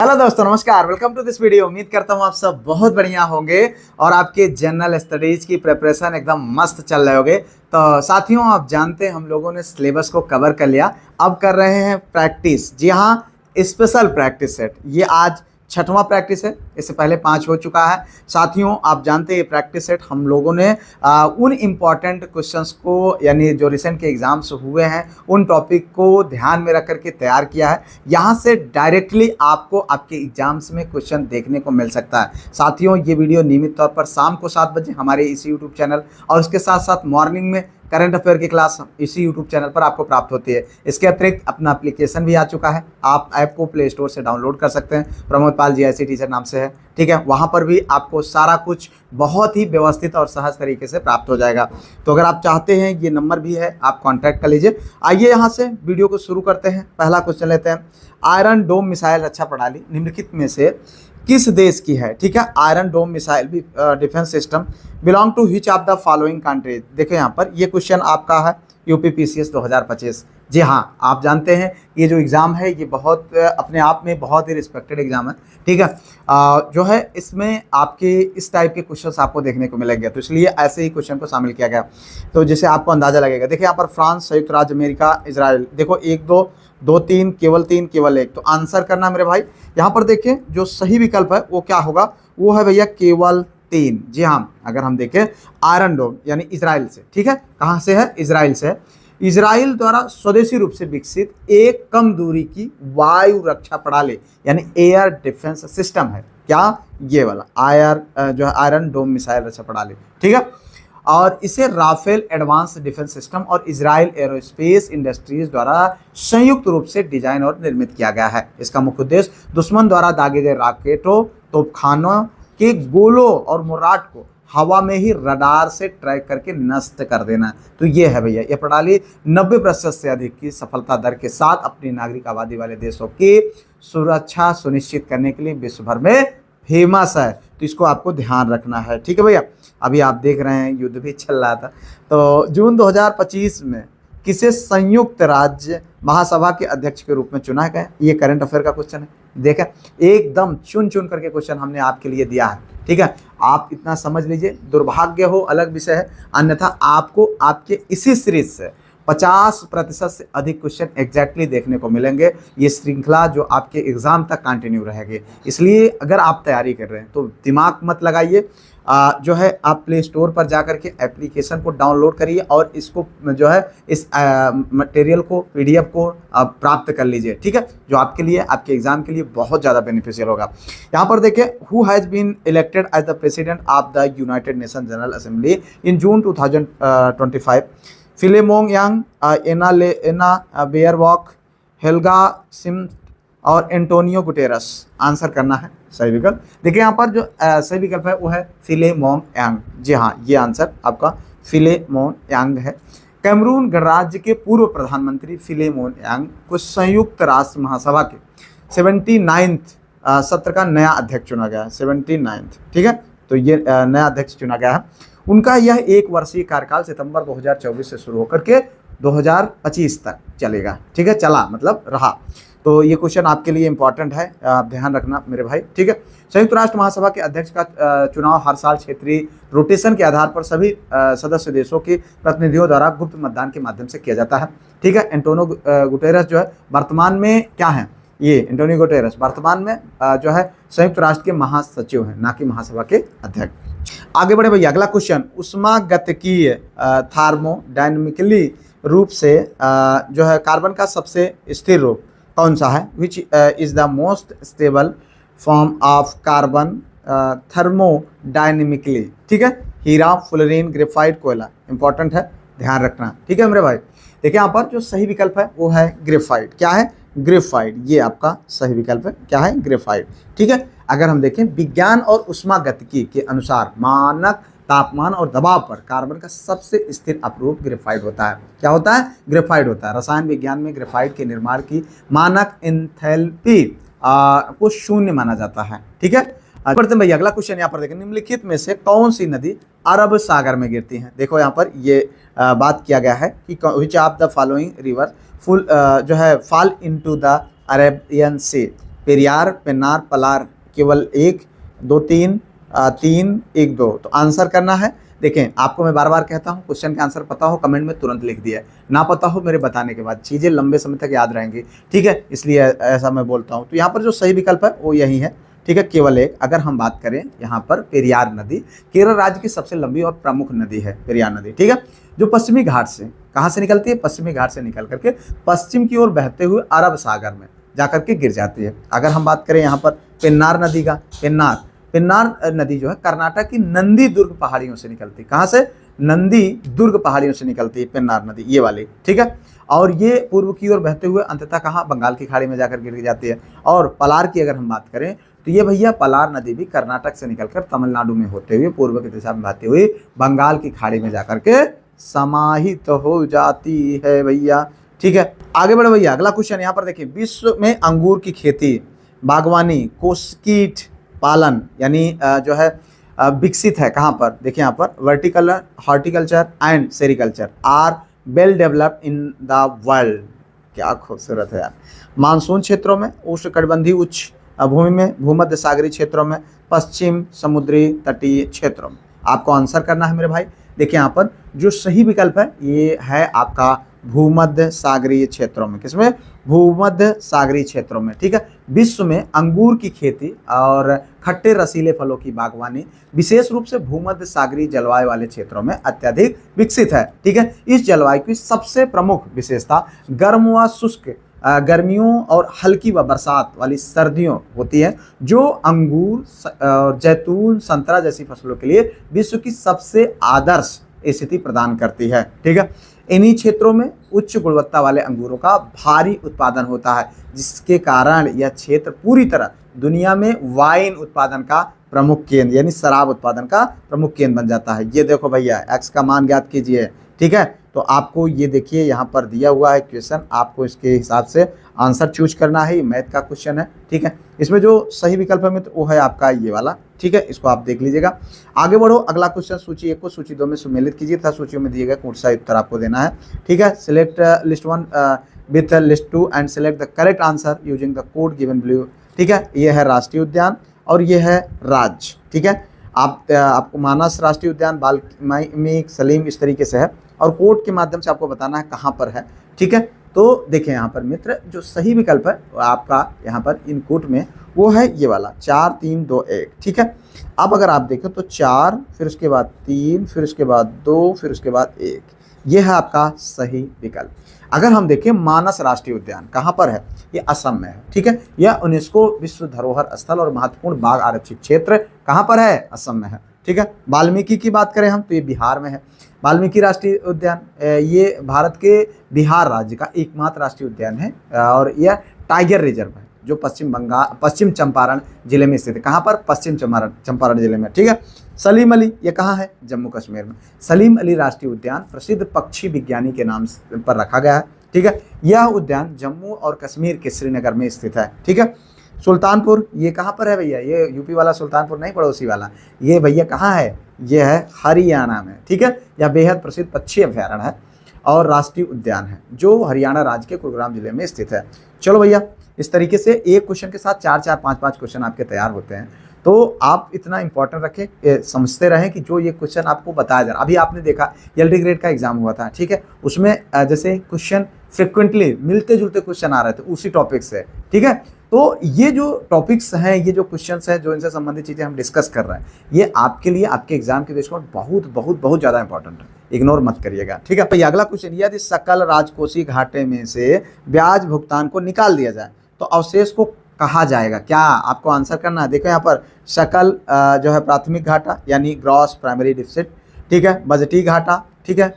Hello दोस्तों, नमस्कार। Welcome to this video. उम्मीद करता हूँ आप सब बहुत बढ़िया होंगे और आपके जनरल स्टडीज की प्रिपरेशन एकदम मस्त चल रहे होंगे। तो साथियों, आप जानते हैं हम लोगों ने सिलेबस को कवर कर लिया, अब कर रहे हैं प्रैक्टिस। जी हाँ, स्पेशल प्रैक्टिस सेट। ये आज छठवां प्रैक्टिस है, इससे पहले 5 हो चुका है। साथियों, आप जानते हैं प्रैक्टिस सेट हम लोगों ने उन इम्पॉर्टेंट क्वेश्चंस को, यानी जो रिसेंट के एग्जाम्स हुए हैं उन टॉपिक को ध्यान में रख करके तैयार किया है। यहाँ से डायरेक्टली आपको आपके एग्जाम्स में क्वेश्चन देखने को मिल सकता है। साथियों, ये वीडियो नियमित तौर पर शाम को 7 बजे हमारे इसी यूट्यूब चैनल और उसके साथ साथ मॉर्निंग में करंट अफेयर की क्लास इसी यूट्यूब चैनल पर आपको प्राप्त होती है। इसके अतिरिक्त अपना एप्लीकेशन भी आ चुका है, आप ऐप को प्ले स्टोर से डाउनलोड कर सकते हैं। प्रमोद पाल GIC टीचर नाम से है, ठीक है। वहाँ पर भी आपको सारा कुछ बहुत ही व्यवस्थित और सहज तरीके से प्राप्त हो जाएगा। तो अगर आप चाहते हैं, ये नंबर भी है, आप कॉन्टैक्ट कर लीजिए। आइए यहाँ से वीडियो को शुरू करते हैं। पहला क्वेश्चन लेते हैं। आयरन डोम मिसाइल रक्षा प्रणाली निम्नलिखित में से किस देश की है? ठीक है, Iron Dome missile defence system belong to which of the following countries. देखो यहाँ पर ये क्वेश्चन आपका है UPPCS 2025। जी हाँ, आप जानते हैं ये जो एग्ज़ाम है ये बहुत अपने आप में बहुत ही रिस्पेक्टेड एग्जाम है, ठीक है। जो है इसमें आपके इस टाइप के क्वेश्चंस आपको देखने को मिलेंगे, तो इसलिए ऐसे ही क्वेश्चन को शामिल किया गया, तो जिससे आपको अंदाजा लगेगा। देखिए यहाँ पर फ्रांस, संयुक्त राज्य अमेरिका, इजराइल। देखो 1 2 2 3 केवल 3 केवल 1, तो आंसर करना मेरे भाई। यहाँ पर देखें जो सही विकल्प है वो क्या होगा, वो है भैया केवल 3। जी हाँ, अगर हम देखें आयरन डोम यानी इजराइल से, ठीक है। कहाँ से है? इजराइल से है। इजराइल द्वारा स्वदेशी रूप से विकसित एक कम दूरी की वायु रक्षा प्रणाली यानी एयर डिफेंस सिस्टम है। क्या? ये वाला जो है आयरन डोम मिसाइल रक्षा प्रणाली, ठीक है। और इसे राफेल एडवांस डिफेंस सिस्टम और इजराइल एरोस्पेस इंडस्ट्रीज द्वारा संयुक्त रूप से डिजाइन और निर्मित किया गया है। इसका मुख्य उद्देश्य दुश्मन द्वारा दागे गए रॉकेटों, तोपखानों के गोलों और मोर्टार को हवा में ही रडार से ट्रैक करके नष्ट कर देना। तो ये है भैया, ये प्रणाली 90% से अधिक की सफलता दर के साथ अपनी नागरिक आबादी वाले देशों की सुरक्षा सुनिश्चित करने के लिए विश्व भर में फेमस है। तो इसको आपको ध्यान रखना है, ठीक है भैया। अभी आप देख रहे हैं युद्ध भी चल रहा था, तो जून 2025 में किसे संयुक्त राज्य महासभा के अध्यक्ष के रूप में चुना गया? ये करंट अफेयर का क्वेश्चन है। देखा, एकदम चुन चुन करके क्वेश्चन हमने आपके लिए दिया है, ठीक है। आप इतना समझ लीजिए, दुर्भाग्य हो अलग विषय है, अन्यथा आपको आपके इसी सीरीज से 50% से अधिक क्वेश्चन एग्जैक्टली देखने को मिलेंगे। ये श्रृंखला जो आपके एग्जाम तक कंटिन्यू रहेगी। इसलिए अगर आप तैयारी कर रहे हैं तो दिमाग मत लगाइए, जो है आप प्ले स्टोर पर जा करके एप्लीकेशन को डाउनलोड करिए और इसको जो है इस मटेरियल को, PDF को आप प्राप्त कर लीजिए, ठीक है, जो आपके लिए, आपके एग्जाम के लिए बहुत ज़्यादा बेनिफिशियल होगा। यहाँ पर देखिए, who has been elected as the president of the United Nation General Assembly in June 2025? Philemon Yang, एना बेयरवॉक, हेल्गा सिम्स और एंटोनियो गुटेरस। आंसर करना है सही विकल्प। देखिए यहाँ पर जो सही विकल्प है वो है फिलेमोंग यांग। जी हाँ, ये आंसर आपका फिलेमोंग यांग है। कैमरून गणराज्य के पूर्व प्रधानमंत्री फिलेमोन यांग को संयुक्त राष्ट्र महासभा के 79th सत्र का नया अध्यक्ष चुना गया है। 79th, ठीक है। तो ये नया अध्यक्ष चुना गया है। उनका यह 1 वर्षीय कार्यकाल सितंबर 2024 से शुरू होकर के 2025 तक चलेगा, ठीक है। चला मतलब रहा। तो ये क्वेश्चन आपके लिए इंपॉर्टेंट है, आप ध्यान रखना मेरे भाई, ठीक है। संयुक्त राष्ट्र महासभा के अध्यक्ष का चुनाव हर साल क्षेत्रीय रोटेशन के आधार पर सभी सदस्य देशों के प्रतिनिधियों द्वारा गुप्त मतदान के माध्यम से किया जाता है, ठीक है। एंटोनियो गुटेरस जो है वर्तमान में क्या है? ये एंटोनियो गुटेरस वर्तमान में जो है संयुक्त राष्ट्र के महासचिव हैं, ना कि महासभा के अध्यक्ष। आगे बढ़े भैया, अगला क्वेश्चन। उष्मागतिकीय थर्मोडायनेमिकली रूप से जो है कार्बन का सबसे स्थिर रूप कौन सा है? Which is the most stable form of carbon thermodynamically, ठीक है। हीरा, फ्लोरीन, ग्रेफाइट, कोयला। इंपॉर्टेंट है, ध्यान रखना, ठीक है मेरे भाई। देखिए यहाँ पर जो सही विकल्प है वो है ग्रेफाइट। क्या है? ग्रेफाइट। ये आपका सही विकल्प है। क्या है? ग्रेफाइट, ठीक है। अगर हम देखें विज्ञान और उष्मागतिकी के अनुसार मानक तापमान और दबाव पर कार्बन का सबसे स्थिर अपरूप ग्रेफाइट होता है। क्या होता है? ग्रेफाइट होता है। रसायन विज्ञान में ग्रेफाइट के निर्माण की मानक एंथैल्पी को 0 माना जाता है, ठीक है। बढ़ते हैं भैया, अगला क्वेश्चन यहाँ पर देखें। निम्नलिखित में से कौन सी नदी अरब सागर में गिरती है? देखो यहाँ पर ये बात किया गया है कि विच of the following river full जो है फॉल इनटू द अरेबियन सी। पेरियार, पेन्नार, पलार, केवल 1 2 3 3 1 2। तो आंसर करना है। देखें, आपको मैं बार बार कहता हूँ, क्वेश्चन का आंसर पता हो कमेंट में तुरंत लिख दिया, ना पता हो मेरे बताने के बाद, चीज़ें लंबे समय तक याद रहेंगी, ठीक है, इसलिए ऐसा मैं बोलता हूँ। तो यहाँ पर जो सही विकल्प है वो यही है, ठीक है, केवल 1। अगर हम बात करें यहाँ पर पेरियार नदी, केरल राज्य की सबसे लंबी और प्रमुख नदी है पेरियार नदी, ठीक है, जो पश्चिमी घाट से, कहाँ से निकलती है, पश्चिमी घाट से निकल करके पश्चिम की ओर बहते हुए अरब सागर में जाकर के गिर जाती है। अगर हम बात करें यहाँ पर पेन्नार नदी का, पेन्नार नदी जो है कर्नाटक की नंदी दुर्ग पहाड़ियों से निकलती है। कहाँ से? नंदी दुर्ग पहाड़ियों से निकलती है पेन्नार नदी, ये वाली, ठीक है। और ये पूर्व की ओर बहते हुए अंततः कहाँ, बंगाल की खाड़ी में जाकर गिर जाती है। और पलार की अगर हम बात करें तो ये भैया पलार नदी भी कर्नाटक से निकलकर तमिलनाडु में होते हुए पूर्व की दिशा में बहती हुई बंगाल की खाड़ी में जाकर के समाहित हो जाती है भैया, ठीक है। आगे बढ़े भैया, अगला क्वेश्चन यहाँ पर देखिए, विश्व में अंगूर की खेती, बागवानी, कोस्कीट पालन यानी जो है विकसित है कहाँ पर? देखिए यहाँ पर vertical horticulture and sericulture are well developed in the world. क्या खूबसूरत है यार। मानसून क्षेत्रों में, उष्णकटिबंधीय उच्च भूमि में, भूमध्य सागरीय क्षेत्रों में, पश्चिम समुद्री तटीय क्षेत्रों में। आपको आंसर करना है मेरे भाई। देखिए यहाँ पर जो सही विकल्प है ये है आपका भूमध्य सागरीय क्षेत्रों में। किसमें? भूमध्य सागरीय क्षेत्रों में, ठीक है। विश्व में अंगूर की खेती और खट्टे रसीले फलों की बागवानी विशेष रूप से भूमध्य सागरीय जलवायु वाले क्षेत्रों में अत्यधिक विकसित है, ठीक है। इस जलवायु की सबसे प्रमुख विशेषता गर्म व शुष्क गर्मियों और हल्की व बरसात वाली सर्दियों होती है, जो अंगूर, जैतून, संतरा जैसी फसलों के लिए विश्व की सबसे आदर्श स्थिति प्रदान करती है, ठीक है। इन्हीं क्षेत्रों में उच्च गुणवत्ता वाले अंगूरों का भारी उत्पादन होता है, जिसके कारण यह क्षेत्र पूरी तरह दुनिया में वाइन उत्पादन का प्रमुख केंद्र यानी शराब उत्पादन का प्रमुख केंद्र बन जाता है। ये देखो भैया, एक्स का मान ज्ञात कीजिए, ठीक है। तो आपको ये देखिए यहाँ पर दिया हुआ है क्वेश्चन, आपको इसके हिसाब से आंसर चूज करना है। ये मैथ का क्वेश्चन है, ठीक है। इसमें जो सही विकल्प है मित्र वो है आपका ये वाला, ठीक है। इसको आप देख लीजिएगा। आगे बढ़ो, अगला क्वेश्चन सूची 1 को सूची 2 में सम्मिलित कीजिए तथा सूचियों में दिए गए कौन सा उत्तर आपको देना है, ठीक है। Select list 1 with list 2 and select the correct answer using the code given below, ठीक है। ये है राष्ट्रीय उद्यान और ये है राज्य, ठीक है। आपको मानस राष्ट्रीय उद्यान, वाल्मीकि, सलीम इस तरीके से है और कोड के माध्यम से आपको बताना है कहाँ पर है, ठीक है। तो देखिए यहाँ पर मित्र जो सही विकल्प है आपका यहाँ पर इन कोड में वो है ये वाला 4 3 2 1, ठीक है। अब अगर आप देखें तो 4 फिर उसके बाद 3 फिर उसके बाद 2 फिर उसके बाद 1, ये है आपका सही विकल्प। अगर हम देखें मानस राष्ट्रीय उद्यान कहाँ पर है, ये असम में है, ठीक है। यह यूनेस्को विश्व धरोहर स्थल और महत्वपूर्ण बाघ आरक्षित क्षेत्र कहाँ पर है? असम में है, ठीक है। वाल्मीकि की बात करें हम तो ये बिहार में है। वाल्मीकि राष्ट्रीय उद्यान ये भारत के बिहार राज्य का एकमात्र राष्ट्रीय उद्यान है और यह टाइगर रिजर्व है जो पश्चिम चंपारण जिले में स्थित है। कहाँ पर? पश्चिम चंपारण जिले में, ठीक है। सलीम अली ये कहाँ है? जम्मू कश्मीर में। सलीम अली राष्ट्रीय उद्यान प्रसिद्ध पक्षी विज्ञानी के नाम पर रखा गया है, ठीक है। यह उद्यान जम्मू और कश्मीर के श्रीनगर में स्थित है, ठीक है। सुल्तानपुर ये कहाँ पर है भैया? ये यूपी वाला सुल्तानपुर नहीं, पड़ोसी वाला। ये भैया कहाँ है? ये है हरियाणा में, ठीक है। यह बेहद प्रसिद्ध पक्षी अभ्यारण्य है और राष्ट्रीय उद्यान है जो हरियाणा राज्य के गुरुग्राम जिले में स्थित है। चलो भैया, इस तरीके से एक क्वेश्चन के साथ 4-4 5-5 क्वेश्चन आपके तैयार होते हैं। तो आप इतना इंपॉर्टेंट रखें, समझते रहें कि जो ये क्वेश्चन आपको बताया जा रहा है। अभी आपने देखा एलडी ग्रेड का एग्जाम हुआ था, ठीक है। उसमें जैसे क्वेश्चन फ्रिक्वेंटली मिलते जुलते क्वेश्चन आ रहे थे उसी टॉपिक से, ठीक है। तो ये जो टॉपिक्स हैं, ये जो क्वेश्चंस हैं, जो इनसे संबंधित चीज़ें हम डिस्कस कर रहे हैं, ये आपके लिए आपके एग्जाम के दृष्टिकोण बहुत बहुत बहुत ज़्यादा इंपॉर्टेंट है, इग्नोर मत करिएगा, ठीक है। तो अगला क्वेश्चन, यदि सकल राजकोषीय घाटे में से ब्याज भुगतान को निकाल दिया जाए तो अवशेष को कहा जाएगा? क्या आपको आंसर करना है। देखो यहाँ पर सकल जो है प्राथमिक घाटा यानी ग्रॉस प्राइमरी डिफिसिट, ठीक है। बजटीय घाटा, ठीक है।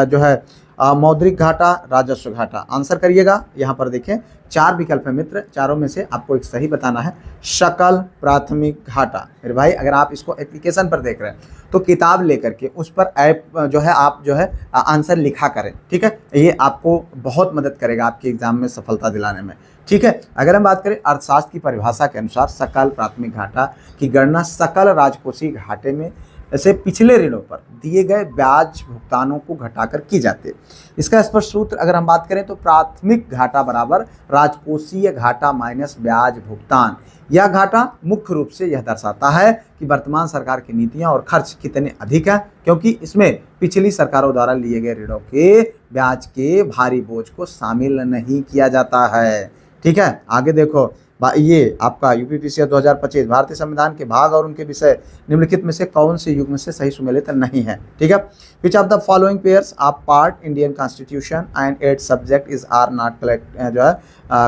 जो है मौद्रिक घाटा, राजस्व घाटा। आंसर करिएगा। यहाँ पर देखें 4 विकल्प है मित्र, चारों में से आपको एक सही बताना है। सकल प्राथमिक घाटा। मेरे भाई अगर आप इसको एप्लीकेशन पर देख रहे हैं तो किताब लेकर के उस पर ऐप जो है आप जो है आंसर लिखा करें, ठीक है। ये आपको बहुत मदद करेगा आपके एग्जाम में सफलता दिलाने में, ठीक है। अगर हम बात करें अर्थशास्त्र की परिभाषा के अनुसार सकल प्राथमिक घाटा की गणना सकल राजकोषीय घाटे में ऐसे पिछले ऋणों पर दिए गए ब्याज भुगतानों को घटाकर की जाती है। इसका स्पष्ट सूत्र अगर हम बात करें तो प्राथमिक घाटा बराबर राजकोषीय घाटा माइनस ब्याज भुगतान। यह घाटा मुख्य रूप से यह दर्शाता है कि वर्तमान सरकार की नीतियां और खर्च कितने अधिक हैं, क्योंकि इसमें पिछली सरकारों द्वारा लिए गए ऋणों के ब्याज के भारी बोझ को शामिल नहीं किया जाता है। ठीक है, आगे देखो, ये आपका यूपीपीसीएस 2025 भारतीय संविधान के भाग और उनके विषय निम्नलिखित में से कौन से युग में से सही सुमेलित नहीं है। ठीक है, which of the following pairs of part Indian constitution and its subject is are not जो है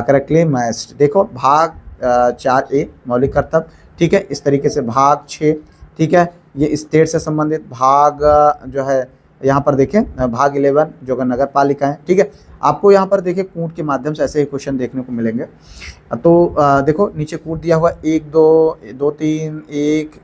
करेक्टली मैच्ड। देखो, भाग 4A मौलिक कर्तव्य, ठीक है, इस तरीके से भाग 6, ठीक है, ये स्टेट से संबंधित भाग जो है यहाँ पर देखें भाग 11 जो कि नगर पालिका है। ठीक है, आपको यहाँ पर देखिए कूट के माध्यम से ऐसे ही क्वेश्चन देखने को मिलेंगे। तो देखो नीचे कूट दिया हुआ 1 2 2 3 1,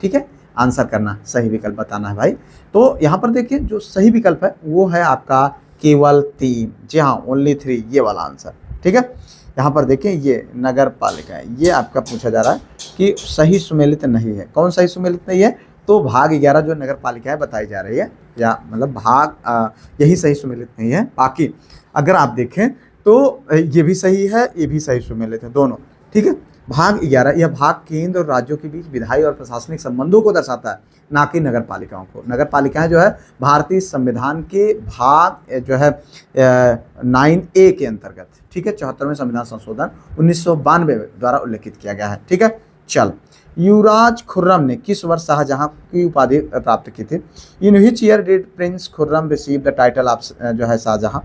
ठीक है, आंसर करना, सही विकल्प बताना है भाई। तो यहाँ पर देखिए जो सही विकल्प है वो है आपका केवल 3, जी हाँ, ओनली 3, ये वाला आंसर। ठीक है, यहाँ पर देखें ये नगर पालिका है, ये आपका पूछा जा रहा है कि सही सुमेलित नहीं है। कौन सही सुमेलित नहीं है? तो भाग 11 जो नगर पालिका है बताई जा रही है, या मतलब भाग यही सही सुमेलित नहीं है। बाकी अगर आप देखें तो ये भी सही है, ये भी सही सुमेलित है, दोनों। ठीक है, भाग 11 यह भाग केंद्र और राज्यों के बीच विधायी और प्रशासनिक संबंधों को दर्शाता है, ना कि नगर पालिकाओं को। नगर पालिकाएं जो है भारतीय संविधान के भाग जो है 9A के अंतर्गत, ठीक है, 74वें संविधान संशोधन 1992 द्वारा उल्लेखित किया गया है। ठीक है, चल, युवराज खुर्रम ने किस वर्ष शाहजहां की उपाधि प्राप्त की थी? In which year did Prince Khurram receive the title of जो है शाहजहां?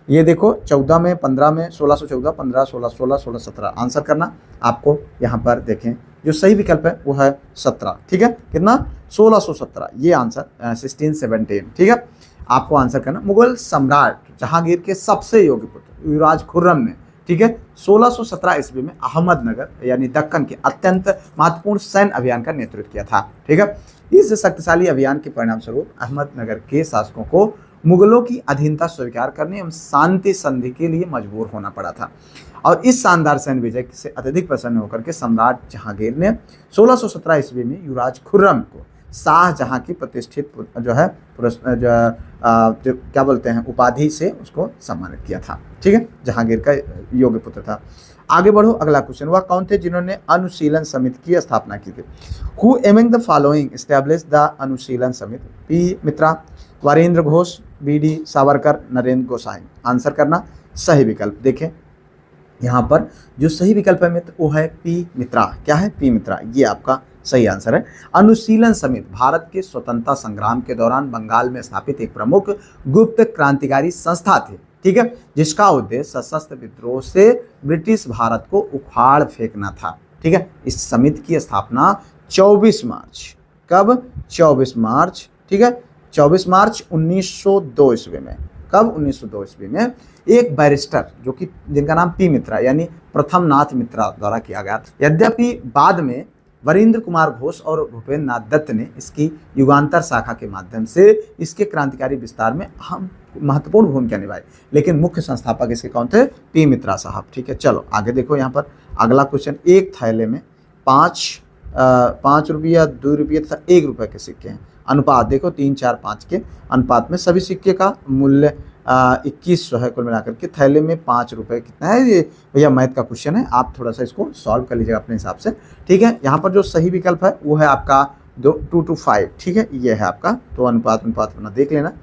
ये देखो 14 में, 15 में, 1614, 15, 16, 16, 16, 17 आंसर करना। आपको यहाँ पर देखें जो सही विकल्प है वो है 17। ठीक है, कितना? 1617, ये आंसर 1617। ठीक है, आपको आंसर करना। मुगल सम्राट जहांगीर के सबसे योग्य पुत्र युवराज खुर्रम ने, ठीक है, 1617 ईस्वी में अहमदनगर यानी दक्कन के अत्यंत महत्वपूर्ण सैन्य अभियान का नेतृत्व किया था। ठीक है, इस शक्तिशाली अभियान के परिणाम स्वरूप अहमदनगर के शासकों को मुगलों की अधीनता स्वीकार करने एवं शांति संधि के लिए मजबूर होना पड़ा था। और इस शानदार सैन्य विजय से अत्यधिक प्रसन्न होकर के सम्राट जहांगीर ने 1617 ईस्वी में युवराज खुर्रम को शाहजहां की प्रतिष्ठित जो है जो क्या बोलते हैं उपाधि से उसको सम्मानित किया था। ठीक है, जहांगीर का योग्य पुत्र था। आगे बढ़ो, अगला क्वेश्चन, वह कौन थे जिन्होंने अनुशीलन समिति की स्थापना की थी? Who among the following establish the Anushilan Samiti? P Mitra, Virendra Ghosh, बी.डी. सावरकर, नरेंद्र गोसाई। आंसर करना। सही विकल्प देखें यहाँ पर जो सही विकल्प है मित्र वो है पी मित्रा। क्या है? पी मित्रा, ये आपका सही आंसर है। अनुशीलन समिति भारत के स्वतंत्रता संग्राम के दौरान बंगाल में स्थापित एक प्रमुख गुप्त क्रांतिकारी संस्था थी। ठीक है, जिसका उद्देश्य सशस्त्र विद्रोह से ब्रिटिश भारत को उखाड़ फेंकना था। ठीक है, इस समिति की स्थापना 24 मार्च, कब? 24 मार्च, ठीक है, 24 मार्च 1902 ईस्वी में। कब? 1902 ईस्वी में एक बैरिस्टर जो कि जिनका नाम पी मित्रा यानी प्रथम नाथ मित्रा द्वारा किया गया था। यद्यपि बाद में वीरेंद्र कुमार घोष और भूपेंद्र नाथ दत्त ने इसकी युगांतर शाखा के माध्यम से इसके क्रांतिकारी विस्तार में अहम महत्वपूर्ण भूमिका निभाई, लेकिन मुख्य संस्थापक इसके कौन थे? पी मित्रा साहब। ठीक है, चलो आगे देखो। यहाँ पर अगला क्वेश्चन, एक थैले में 5 रुपया, 2 रुपये तथा 1 रुपये के सिक्के हैं। अनुपात देखो 3, 4, 5 के अनुपात में सभी सिक्के का मूल्य 2100 है कुल मिलाकर के। थैले में 5 रुपये कितना है? ये भैया मैथ का क्वेश्चन है, आप थोड़ा सा इसको सॉल्व कर लीजिएगा अपने हिसाब से। ठीक है, यहाँ पर जो सही विकल्प है वो है आपका 2:5। ठीक है, ये है आपका, तो अनुपात अपना देख लेना।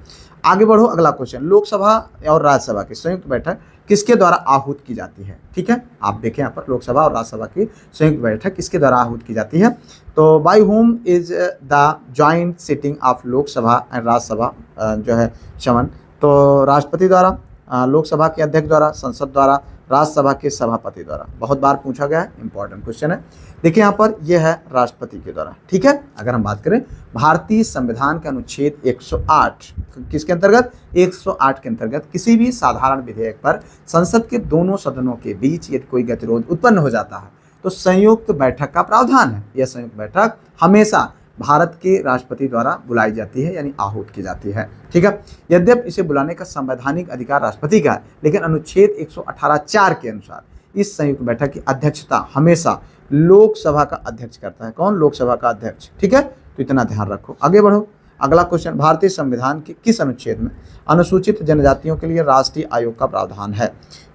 आगे बढ़ो, अगला क्वेश्चन, लोकसभा और राज्यसभा की संयुक्त बैठक किसके द्वारा आहूत की जाती है? ठीक है, आप देखें यहाँ पर लोकसभा और राज्यसभा की संयुक्त बैठक किसके द्वारा आहूत की जाती है? तो by whom is the joint sitting of Lok Sabha and Rajya Sabha जो है शमन? तो राष्ट्रपति द्वारा, लोकसभा के अध्यक्ष द्वारा, संसद द्वारा, राज्यसभा के सभापति द्वारा। बहुत बार पूछा गया है, इंपॉर्टेंट क्वेश्चन है। देखिए यहाँ पर यह है राष्ट्रपति के द्वारा। ठीक है, अगर हम बात करें भारतीय संविधान के अनुच्छेद 108 किसके अंतर्गत? 108 के अंतर्गत किसी भी साधारण विधेयक पर संसद के दोनों सदनों के बीच यदि कोई गतिरोध उत्पन्न हो जाता है तो संयुक्त बैठक का प्रावधान है। यह संयुक्त बैठक हमेशा भारत के राष्ट्रपति द्वारा बुलाई जाती है, यानी आहूत की जाती है। ठीक है, यद्यपि इसे बुलाने का संवैधानिक अधिकार राष्ट्रपति का है, लेकिन अनुच्छेद 118(4) के अनुसार इस संयुक्त बैठक की अध्यक्षता हमेशा लोकसभा का अध्यक्ष करता है। कौन? लोकसभा का अध्यक्ष। ठीक है, तो इतना ध्यान रखो। आगे बढ़ो, अगला क्वेश्चन, भारतीय संविधान के किस अनुच्छेद में अनुसूचित जनजातियों के लिए राष्ट्रीय आयोग का प्रावधान है?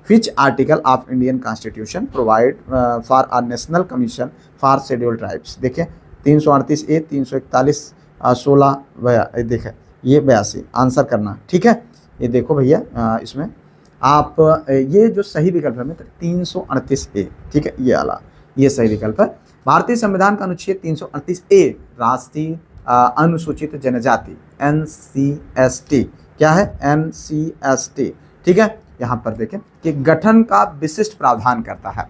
Which article of Indian constitution provide for a national commission for scheduled tribes? देखिए 338A, 341, 16, देखें ये 82, आंसर करना। ठीक है, ये देखो भैया इसमें आप ये जो सही विकल्प है मित्र 338A, ठीक है, ये वाला ये सही विकल्प है। भारतीय संविधान का अनुच्छेद 338A राष्ट्रीय अनुसूचित जनजाति NCST, क्या है NCST, ठीक है। यहाँ पर देखें कि गठन का विशिष्ट प्रावधान करता है।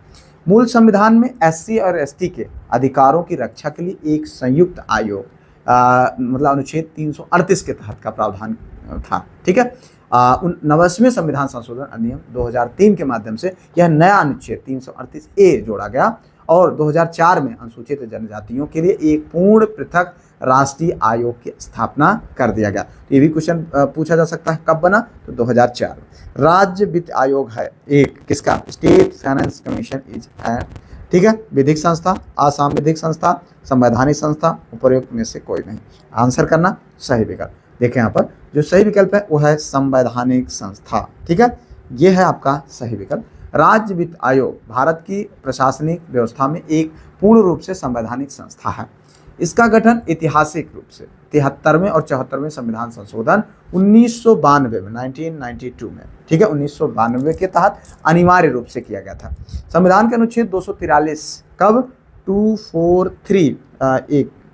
मूल संविधान में SC और ST के अधिकारों की रक्षा के लिए एक संयुक्त आयोग मतलब अनुच्छेद 338 के तहत का प्रावधान था, ठीक है। 89वें संविधान संशोधन अधिनियम 2003 के माध्यम से यह नया अनुच्छेद 338A जोड़ा गया और 2004 में अनुसूचित जनजातियों के लिए एक पूर्ण पृथक राष्ट्रीय आयोग की स्थापना कर दिया गया। तो ये भी क्वेश्चन पूछा जा सकता है, कब बना? तो 2004। राज्य वित्त आयोग है एक, किसका? स्टेट फाइनेंस कमीशन इज, ठीक है, विधिक संस्था, आसाम विधिक संस्था, संवैधानिक संस्था, उपरोक्त में से कोई नहीं। आंसर करना सही विकल्प। देखें यहाँ पर जो सही विकल्प है वो है संवैधानिक संस्था, ठीक है, ये है आपका सही विकल्प। राज्य वित्त आयोग भारत की प्रशासनिक व्यवस्था में एक पूर्ण रूप से संवैधानिक संस्था है। इसका गठन ऐतिहासिक रूप से 73वें और 74वें संविधान संशोधन 1992 में 1992 में, ठीक है, 1992 के तहत अनिवार्य रूप से किया गया था। संविधान के अनुच्छेद 243 कब 243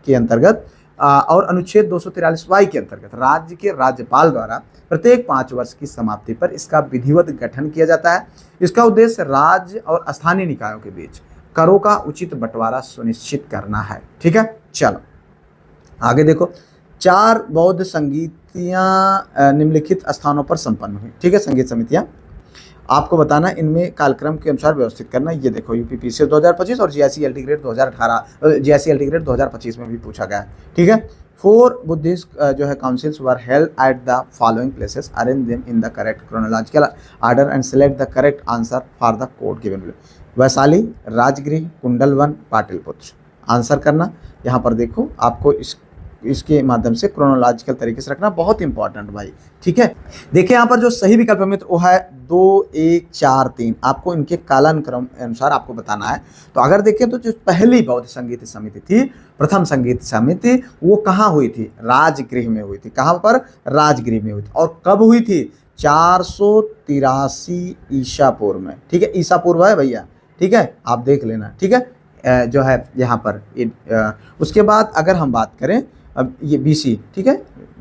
के अंतर्गत और अनुच्छेद 243Y के अंतर्गत राज्य के राज्यपाल द्वारा प्रत्येक 5 वर्ष की समाप्ति पर इसका विधिवत गठन किया जाता है। इसका उद्देश्य राज्य और स्थानीय निकायों के बीच करों का उचित बंटवारा सुनिश्चित करना है, ठीक है। चलो आगे देखो, 4 बौद्ध संगीतियाँ निम्नलिखित स्थानों पर संपन्न हुई, ठीक है, संगीत समितियाँ। आपको बताना इनमें कालक्रम के अनुसार व्यवस्थित करना। ये देखो यूपीपीसीएस 2025 और जीआईसी ग्रेड 2018 जीआईसी ग्रेड 2025 में भी पूछा गया है, ठीक है। 4 बुद्धिस्ट जो है councils were held at the following places, arrange them in the correct chronological order and select the correct answer for the code given below. Vaishali, Rajgriha, Kundalvan, Pataliputra. Answer करना। यहाँ पर देखो आपको इसके माध्यम से क्रोनोलॉजिकल तरीके से रखना, बहुत इंपॉर्टेंट भाई, ठीक है। देखिए यहाँ पर जो सही विकल्प है मित्र वो है 2, 1, 4, 3। आपको इनके कालानुक्रम अनुसार आपको बताना है। तो अगर देखें तो जो पहली बौद्ध संगीत समिति थी, प्रथम संगीत समिति, वो कहाँ हुई थी? राजगृह में हुई थी। कहाँ पर? राजगृह में हुई थी। और कब हुई थी? 483 ईसा पूर्व में, ठीक है, ईसा पूर्व है भैया, ठीक है, आप देख लेना, ठीक है। जो है यहाँ पर उसके बाद अगर हम बात करें अब ये BC, ठीक है,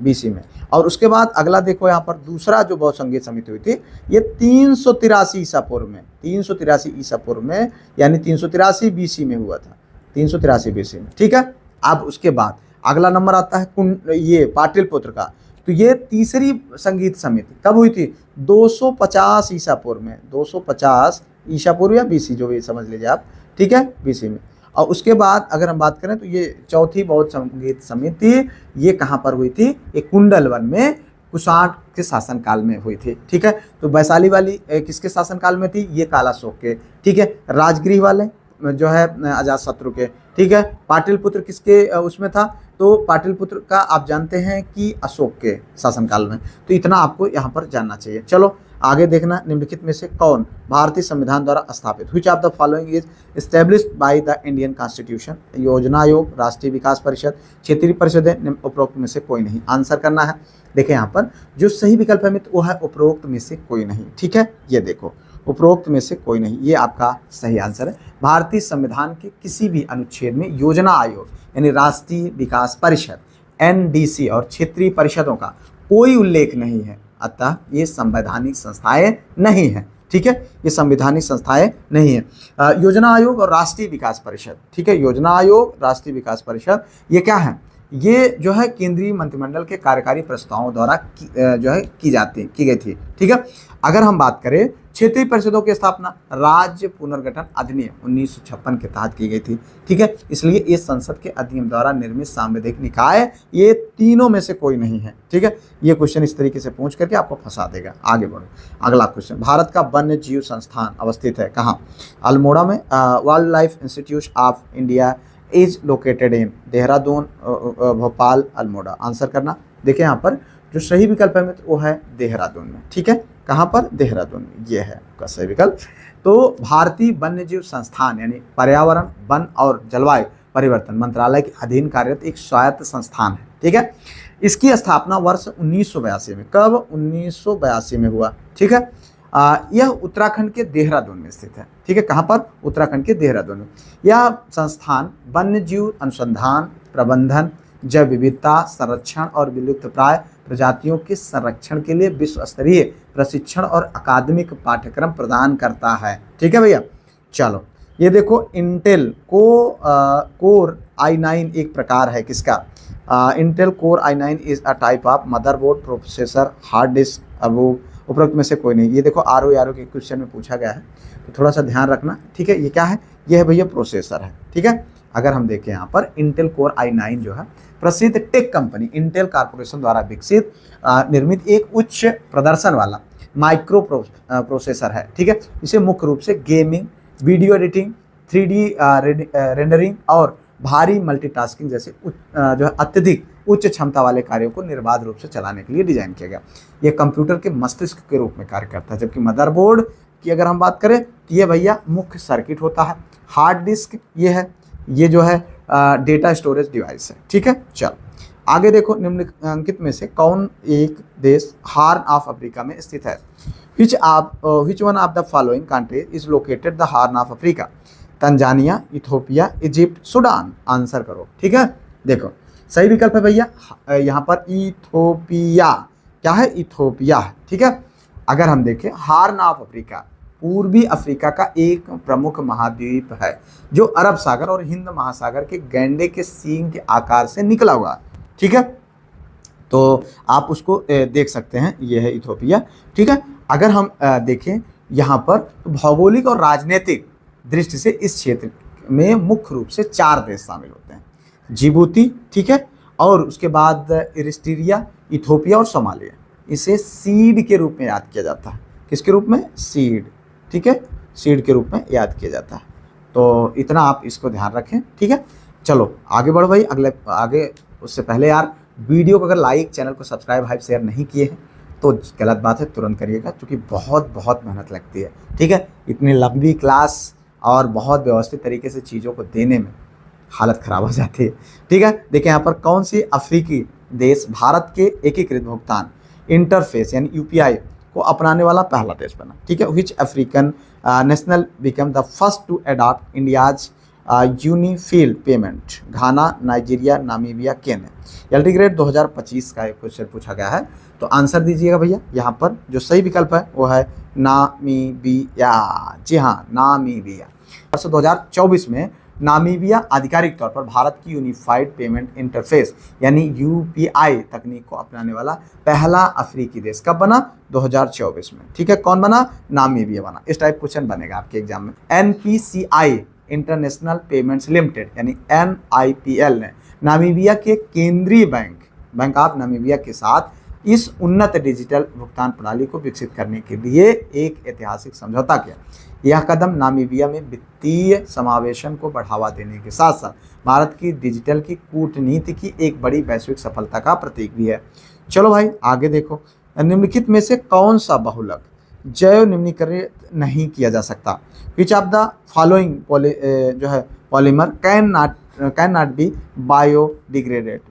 BC में। और उसके बाद अगला देखो यहाँ पर दूसरा जो बौद्ध संगीत समिति हुई थी ये 383 ईसा पूर्व में, 383 ईसा पूर्व में, यानी 383 BC में हुआ था, 383 BC में, ठीक है। अब उसके बाद अगला नंबर आता है ये पाटलिपुत्र का। तो ये तीसरी संगीत समिति कब हुई थी? 250 ईसा पूर्व में, 250 ईसा पूर्व या BC, जो भी समझ लीजिए आप, ठीक है, BC में। और उसके बाद अगर हम बात करें तो ये चौथी बौद्ध संगीत समिति ये कहाँ पर हुई थी? ये कुंडलवन में कुषाण के शासनकाल में हुई थी, ठीक है। तो वैशाली वाली किसके शासनकाल में थी? ये कालाशोक के, ठीक है। राजगृह वाले जो है अजातशत्रु के, ठीक है। पाटलिपुत्र किसके उसमें था? तो पाटलिपुत्र का आप जानते हैं कि अशोक के शासनकाल में। तो इतना आपको यहाँ पर जानना चाहिए। चलो आगे देखना, निम्नलिखित में से कौन भारतीय संविधान द्वारा स्थापित? Which of the following is established by the Indian constitution? योजना आयोग, राष्ट्रीय विकास परिषद, क्षेत्रीय परिषदें, उपरोक्त में से कोई नहीं। आंसर करना है। देखें यहाँ पर जो सही विकल्प है मित्र वो है उपरोक्त में से कोई नहीं, ठीक है। ये देखो उपरोक्त में से कोई नहीं, ये आपका सही आंसर है। भारतीय संविधान के किसी भी अनुच्छेद में योजना आयोग यानी राष्ट्रीय विकास परिषद NDC और क्षेत्रीय परिषदों का कोई उल्लेख नहीं है, अतः ये संवैधानिक संस्थाएं नहीं है, ठीक है, ये संवैधानिक संस्थाएं नहीं है। योजना आयोग और राष्ट्रीय विकास परिषद, ठीक है, योजना आयोग, राष्ट्रीय विकास परिषद, ये क्या है? ये जो है केंद्रीय मंत्रिमंडल के कार्यकारी प्रस्तावों द्वारा जो है की गई थी, ठीक है। अगर हम बात करें क्षेत्रीय परिषदों की स्थापना राज्य पुनर्गठन अधिनियम 1956 के तहत की गई थी, ठीक है। इसलिए इस संसद के अधिनियम द्वारा निर्मित सांविधिक निकाय ये तीनों में से कोई नहीं है, ठीक है। ये क्वेश्चन इस तरीके से पूछ करके आपको फंसा देगा। आगे बढ़ो, अगला क्वेश्चन, भारत का वन्य जीव संस्थान अवस्थित है कहाँ? अल्मोड़ा में। Wild life institute of India is located in Dehradun, Bhopal, Almora. Answer करना। देखिए यहाँ पर जो सही विकल्प है मित्र वो है देहरादून में। ठीक है, कहाँ पर? देहरादून में। ये है आपका सही विकल्प। तो भारतीय वन्यजीव संस्थान यानी पर्यावरण, वन और जलवायु परिवर्तन मंत्रालय के अधीन कार्यरत एक स्वायत्त संस्थान है। ठीक है, इसकी स्थापना वर्ष 1982 में, कब? 1982 में हुआ। ठीक है, यह उत्तराखंड के देहरादून में स्थित है। ठीक है, कहाँ पर? उत्तराखंड के देहरादून में। यह संस्थान वन्यजीव अनुसंधान, प्रबंधन, जैव विविधता संरक्षण और विलुप्तप्राय प्रजातियों के संरक्षण के लिए विश्व स्तरीय प्रशिक्षण और अकादमिक पाठ्यक्रम प्रदान करता है। ठीक है भैया, चलो ये देखो इंटेल कोर i9 एक प्रकार है किसका? Intel core i9 is a type of motherboard processor hard disk. अब वो उपरोक्त में से कोई नहीं। ये देखो RO के क्वेश्चन में पूछा गया है, तो थोड़ा सा ध्यान रखना। ठीक है, ये क्या है? ये है भैया प्रोसेसर है। ठीक है, अगर हम देखें यहाँ पर इंटेल कोर i9 जो है प्रसिद्ध टेक कंपनी इंटेल कॉर्पोरेशन द्वारा विकसित निर्मित एक उच्च प्रदर्शन वाला माइक्रो प्रोसेसर है। ठीक है, इसे मुख्य रूप से gaming, video editing, 3D rendering और भारी मल्टीटास्किंग जैसे जो है अत्यधिक उच्च क्षमता वाले कार्यों को निर्बाध रूप से चलाने के लिए डिजाइन किया गया। यह कंप्यूटर के मस्तिष्क के रूप में कार्य करता है। जबकि मदरबोर्ड की अगर हम बात करें तो ये भैया मुख्य सर्किट होता है। हार्ड डिस्क ये है, ये जो है डेटा स्टोरेज डिवाइस है। ठीक है, चल आगे देखो, निम्नलिखित में से कौन एक देश हॉर्न ऑफ अफ्रीका में स्थित है? Which one of the following countries is located the horn of Africa? Tanzania, Ethiopia, Egypt, Sudan. Answer करो। ठीक है, देखो सही विकल्प है भैया यहाँ पर इथोपिया। क्या है? इथोपिया। ठीक है, अगर हम देखें हॉर्न ऑफ अफ्रीका पूर्वी अफ्रीका का एक प्रमुख महाद्वीप है जो अरब सागर और हिंद महासागर के गैंडे के सींग के आकार से निकला हुआ। ठीक है, तो आप उसको देख सकते हैं, ये है इथोपिया। ठीक है, अगर हम देखें यहाँ पर तो भौगोलिक और राजनीतिक दृष्टि से इस क्षेत्र में मुख्य रूप से 4 देश शामिल होते हैं। जिबूती, ठीक है, और उसके बाद इरिट्रिया, इथोपिया और सोमालिया। इसे सीड के रूप में याद किया जाता है। किसके रूप में? सीड। ठीक है, सीड के रूप में याद किया जाता है। तो इतना आप इसको ध्यान रखें। ठीक है, चलो आगे बढ़ो भाई। आगे उससे पहले यार वीडियो को अगर लाइक, चैनल को सब्सक्राइब, हाइप, शेयर नहीं किए हैं तो गलत बात है, तुरंत करिएगा क्योंकि बहुत मेहनत लगती है। ठीक है, इतनी लंबी क्लास और बहुत व्यवस्थित तरीके से चीज़ों को देने में हालत ख़राब हो जाती है। ठीक है, देखिए यहाँ पर कौन सी अफ्रीकी देश भारत के एकीकृत भुगतान इंटरफेस यानी UPI को अपनाने वाला पहला देश बना? ठीक है, which African national become the first to adopt India's unified payment? Ghana, Nigeria, Namibia, Kenya. LT grade 2025 का एक क्वेश्चन पूछा गया है, तो आंसर दीजिएगा भैया। यहाँ पर जो सही विकल्प है वो है नामीबिया। जी हाँ, नामीबिया। वर्ष 2024 में नामीबिया आधिकारिक तौर पर भारत की यूनिफाइड पेमेंट इंटरफेस यानी UPI तकनीक को अपनाने वाला पहला अफ्रीकी देश कब बना? 2024 में। ठीक है, कौन बना? नामीबिया बना। इस टाइप क्वेश्चन बनेगा आपके एग्जाम में। NPCI इंटरनेशनल पेमेंट्स लिमिटेड यानी NIPL ने नामीबिया के केंद्रीय बैंक ऑफ नामीबिया के साथ इस उन्नत डिजिटल भुगतान प्रणाली को विकसित करने के लिए एक ऐतिहासिक समझौता किया। यह कदम नामीबिया में वित्तीय समावेशन को बढ़ावा देने के साथ साथ भारत की डिजिटल की कूटनीति की एक बड़ी वैश्विक सफलता का प्रतीक भी है। चलो भाई आगे देखो, निम्नलिखित में से कौन सा बहुलक जैव निम्नीकरण नहीं किया जा सकता? विच ऑफ द फॉलोइंग जो है polymer can not be biodegraded?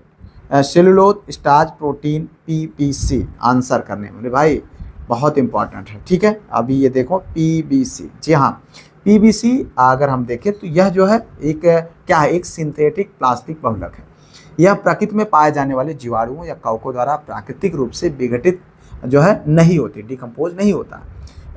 Cellulose, starch, protein, PPC। Answer करने में भाई बहुत इंपॉर्टेंट है। ठीक है, अभी ये देखो PBC। जी हाँ, PBC अगर हम देखें तो यह जो है एक क्या है? एक सिंथेटिक प्लास्टिक बहुलक है। यह प्रकृति में पाए जाने वाले जीवाणुओं या कवकों द्वारा प्राकृतिक रूप से विघटित जो है नहीं होती, डिकम्पोज नहीं होता।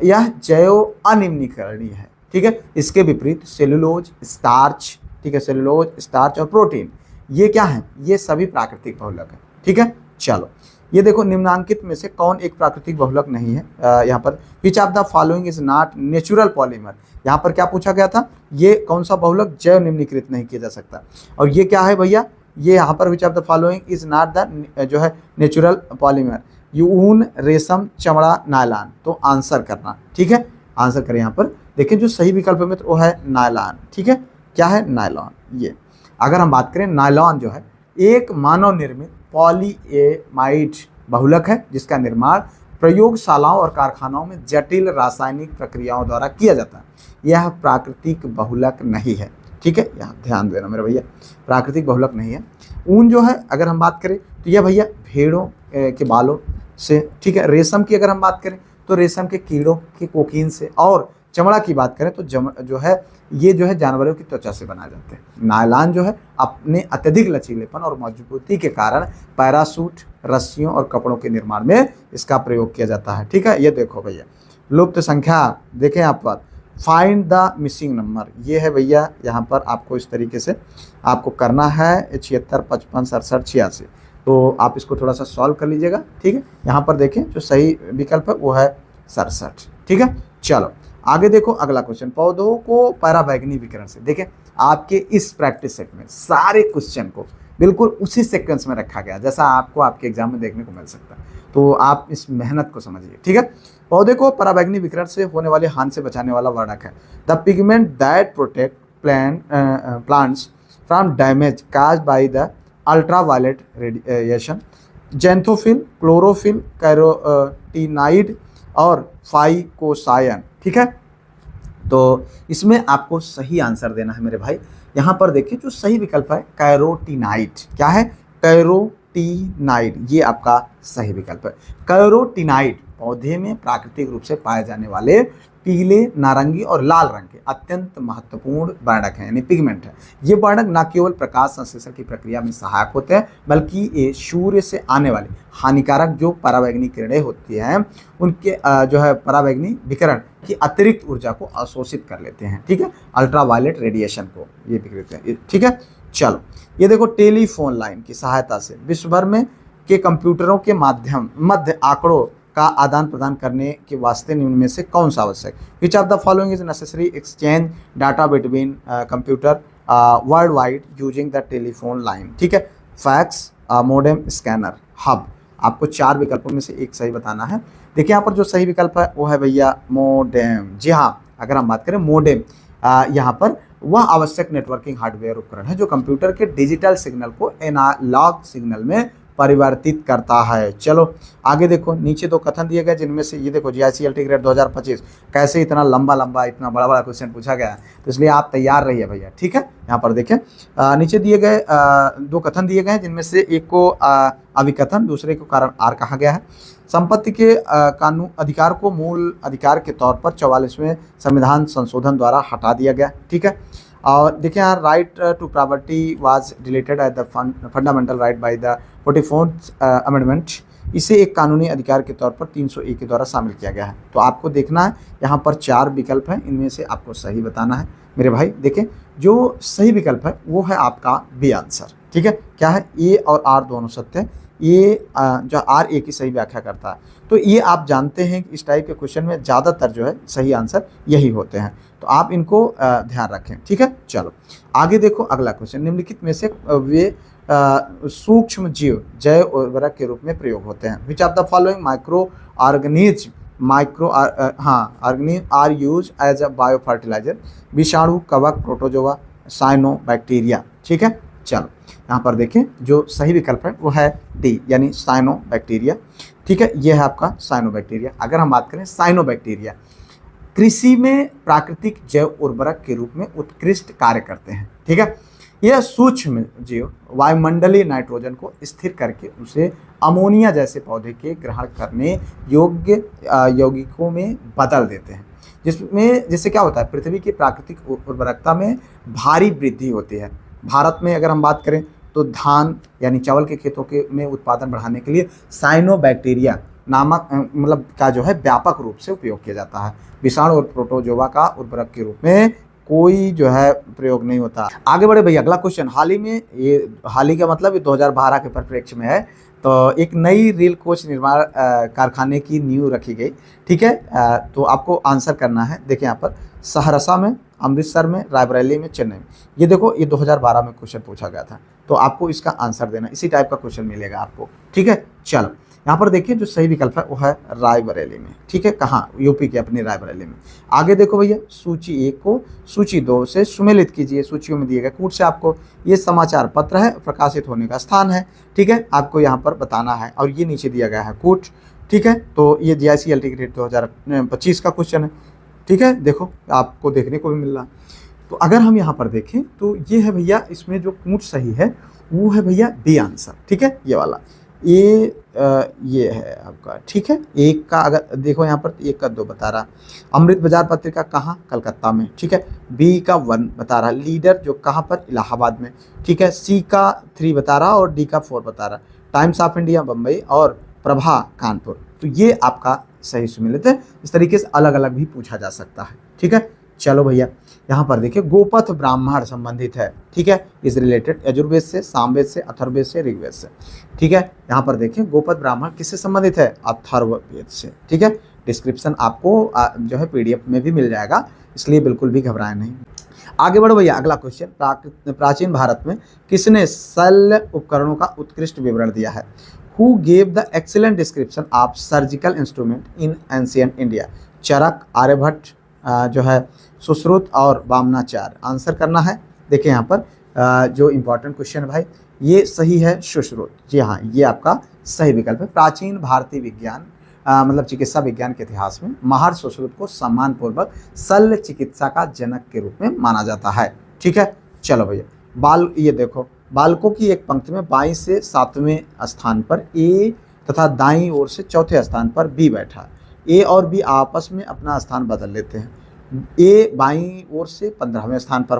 यह जैव अनिम्नीकरणीय है। ठीक है, इसके विपरीत सेलुलोज, स्टार्च, ठीक है, सेलुलोज, स्टार्च और प्रोटीन ये क्या है? ये सभी प्राकृतिक बहुलक है। ठीक है, चलो ये देखो, निम्नांकित में से कौन एक प्राकृतिक बहुलक नहीं है? यहाँ पर विच of the following is not natural polymer? यहाँ पर क्या पूछा गया था? ये कौन सा बहुलक जैव निम्नीकृत नहीं किया जा सकता? और ये क्या है भैया? ये यहाँ पर विच of the following is not the जो है नेचुरल पॉलीमर? ऊन, रेशम, चमड़ा, नायलॉन। तो आंसर करना। ठीक है, आंसर करें। यहाँ पर देखिए जो सही विकल्प में तो वो है नायलॉन। ठीक है, क्या है? नायलॉन। ये अगर हम बात करें नायलॉन जो है एक मानव निर्मित पॉलीएमाइड बहुलक है जिसका निर्माण प्रयोगशालाओं और कारखानाओं में जटिल रासायनिक प्रक्रियाओं द्वारा किया जाता है। यह प्राकृतिक बहुलक नहीं है। ठीक है, यहाँ ध्यान देना मेरे भैया, प्राकृतिक बहुलक नहीं है। ऊन जो है अगर हम बात करें तो यह भैया भेड़ों के बालों से, ठीक है। रेशम की अगर हम बात करें तो रेशम के कीड़ों के कोकीन से, और चमड़ा की बात करें तो जो है ये जो है जानवरों की त्वचा से बनाए जाते हैं। नायलॉन जो है अपने अत्यधिक लचीलेपन और मजबूती के कारण पैरासूट, रस्सियों और कपड़ों के निर्माण में इसका प्रयोग किया जाता है। ठीक है, ये देखो भैया लुप्त संख्या देखें आप पर, फाइंड द मिसिंग नंबर, ये है भैया यहाँ पर आपको इस तरीके से आपको करना है 76, 55, 67, 86। तो आप इसको थोड़ा सा सॉल्व कर लीजिएगा। ठीक है, यहाँ पर देखें जो सही विकल्प है वो है 67। ठीक है, चलो आगे देखो अगला क्वेश्चन, पौधों को पराबैंगनी विकिरण से। देखें आपके इस प्रैक्टिस सेट में सारे क्वेश्चन को बिल्कुल उसी सीक्वेंस में रखा गया जैसा आपको आपके एग्जाम में देखने को मिल सकता है, तो आप इस मेहनत को समझिए। ठीक है, पौधे को पराबैंगनी विकिरण से होने वाले हानि से बचाने वाला वर्णक है the pigment that protect plants from damage cause by the ultraviolet radiation, xanthophyll, chlorophyll, carotenoid और फाइकोसायन। ठीक है, तो इसमें आपको सही आंसर देना है मेरे भाई। यहाँ पर देखिए जो सही विकल्प है कैरोटीनाइड, क्या है कैरोटीनाइड, ये आपका सही विकल्प है। कैरोटीनाइड पौधे में प्राकृतिक रूप से पाए जाने वाले पीले, नारंगी और लाल रंग के अत्यंत महत्वपूर्ण वर्णक हैं, यानी पिगमेंट है। ये वर्णक न केवल प्रकाश संश्लेषण की प्रक्रिया में सहायक होते हैं बल्कि ये सूर्य से आने वाले हानिकारक जो पराबैंगनी किरणें होती हैं उनके जो है पराबैंगनी विकिरण की अतिरिक्त ऊर्जा को अवशोषित कर लेते हैं। ठीक है, अल्ट्रावायलेट रेडिएशन को ये बिखरते हैं। ठीक है, चलो ये देखो टेलीफोन लाइन की सहायता से विश्व भर में के कंप्यूटरों के मध्य आंकड़ों का आदान प्रदान करने के वास्ते निम्न में से कौन सा आवश्यक, विच of the following is necessary exchange data between computer world wide using the telephone line. ठीक है, फैक्स, मोडेम, स्कैनर, हब। आपको 4 विकल्पों में से एक सही बताना है। देखिए यहाँ पर जो सही विकल्प है वो है भैया मोडेम। जी हाँ, अगर हम बात करें मोडेम, यहाँ पर वह आवश्यक नेटवर्किंग हार्डवेयर उपकरण है जो कंप्यूटर के डिजिटल सिग्नल को एनालॉग सिग्नल में परिवर्तित करता है। चलो आगे देखो, नीचे 2 कथन दिए गए जिनमें से ये देखो GICLT ग्रेड 2025 कैसे इतना लंबा इतना बड़ा क्वेश्चन पूछा गया है, तो इसलिए आप तैयार रहिए भैया। ठीक है, यहाँ पर देखें नीचे दिए गए 2 कथन दिए गए हैं जिनमें से एक को अभिकथन, दूसरे को कारण आर कहा गया है। संपत्ति के कानून अधिकार को मूल अधिकार के तौर पर 44वें संविधान संशोधन द्वारा हटा दिया गया। ठीक है, और देखिए यहाँ right to property was deleted at the fundamental right by the 44th amendment, इसे एक कानूनी अधिकार के तौर पर 301 के द्वारा शामिल किया गया है। तो आपको देखना है यहाँ पर 4 विकल्प हैं, इनमें से आपको सही बताना है मेरे भाई। देखें जो सही विकल्प है वो है आपका बी आंसर। ठीक है, क्या है ए और आर दोनों सत्य है, ये जो आर ए की सही व्याख्या करता है। तो ये आप जानते हैं कि इस टाइप के क्वेश्चन में ज़्यादातर जो है सही आंसर यही होते हैं, तो आप इनको ध्यान रखें। ठीक है, चलो आगे देखो अगला क्वेश्चन, निम्नलिखित में से वे सूक्ष्म जीव जैव उर्वरक के रूप में प्रयोग होते हैं, which of the following microorganism are use as a bio fertiliser, विषाणु, कवक, प्रोटोजोआ, साइनोबैक्टीरिया। ठीक है, चलो यहाँ पर देखें जो सही विकल्प है वो है डी, यानी साइनोबैक्टीरिया। ठीक है, ये है आपका साइनोबैक्टीरिया। अगर हम बात करें साइनोबैक्टीरिया कृषि में प्राकृतिक जैव उर्वरक के रूप में उत्कृष्ट कार्य करते हैं। ठीक है, यह सूक्ष्म जीव वायुमंडलीय नाइट्रोजन को स्थिर करके उसे अमोनिया जैसे पौधे के ग्रहण करने योग्य यौगिकों में बदल देते हैं, जिससे क्या होता है पृथ्वी की प्राकृतिक उर्वरकता में भारी वृद्धि होती है। भारत में अगर हम बात करें तो धान यानी चावल के खेतों के में उत्पादन बढ़ाने के लिए साइनोबैक्टीरिया नामक मतलब का जो है व्यापक रूप से उपयोग किया जाता है। विषाणु और प्रोटोजोआ का उर्वरक के रूप में कोई जो है प्रयोग नहीं होता। आगे बढ़े भैया, अगला क्वेश्चन हाल ही का मतलब 2012 के परिप्रेक्ष्य में है। तो एक नई रेल कोच निर्माण कारखाने की नींव रखी गई। ठीक है, तो आपको आंसर करना है। देखिए यहाँ पर सहरसा में, अमृतसर में, रायबरेली में, चेन्नई में। ये देखो ये 2012 में क्वेश्चन पूछा गया था, तो आपको इसका आंसर देना, इसी टाइप का क्वेश्चन मिलेगा आपको। ठीक है, चलो यहाँ पर देखिए जो सही विकल्प है वो है रायबरेली में, ठीक है। कहाँ? यूपी के अपनी रायबरेली में। आगे देखो भैया, सूची 1 को सूची 2 से सुमेलित कीजिए। सूचियों में दिए गए कूट से आपको, ये समाचार पत्र है, प्रकाशित होने का स्थान है, ठीक है, आपको यहाँ पर बताना है। और ये नीचे दिया गया है कूट, ठीक है। तो ये JICLT ग्रेड 2025 का क्वेश्चन है, ठीक है। देखो आपको देखने को भी मिल रहा है। तो अगर हम यहाँ पर देखें तो ये है भैया, इसमें जो कूट सही है वो है भैया बी आंसर, ठीक है, ये वाला। ये है आपका, ठीक है। एक का अगर देखो यहाँ पर 1 का 2 बता रहा, अमृत बाजार पत्रिका कहाँ? कलकत्ता में, ठीक है। बी का 1 बता रहा, लीडर जो कहाँ पर? इलाहाबाद में, ठीक है। सी का 3 बता रहा और डी का 4 बता रहा, टाइम्स ऑफ इंडिया बम्बई और प्रभा कानपुर। तो ये आपका सही सुमेलित है। इस तरीके से अलग अलग भी पूछा जा सकता है, ठीक है। चलो भैया, यहाँ पर देखिए गोपथ ब्राह्मण संबंधित है, ठीक है, इज रिलेटेड यजुर्वेद से, सामवेद से, अथर्ववेद से, ऋग्वेद से, ठीक है। यहाँ पर देखिए गोपथ ब्राह्मण किससे संबंधित है? अथर्ववेद से, ठीक है। डिस्क्रिप्शन आपको जो है PDF में भी मिल जाएगा, इसलिए बिल्कुल भी घबराएं नहीं। आगे बढ़ो भैया, अगला क्वेश्चन, प्राचीन भारत में किसने शल्य उपकरणों का उत्कृष्ट विवरण दिया है? Who gave the excellent description of surgical instrument in ancient India? Charaka, Aryabhata, जो है सुश्रुत और वामनाचार्य। आंसर करना है। देखिए यहाँ पर जो इम्पोर्टेंट क्वेश्चन है भाई, ये सही है सुश्रुत, जी हाँ, ये आपका सही विकल्प है। प्राचीन भारतीय विज्ञान मतलब चिकित्सा विज्ञान के इतिहास में महर्षि सुश्रुत को सम्मानपूर्वक शल्य चिकित्सा का जनक के रूप में माना जाता है, ठीक है। चलो भैया, ये देखो, बालकों की एक पंक्ति में बाईं से 7वें स्थान पर ए तथा दाईं ओर से 4थे स्थान पर बी बैठा। ए और बी आपस में अपना स्थान बदल लेते हैं। ए बाईं ओर से 15वें स्थान पर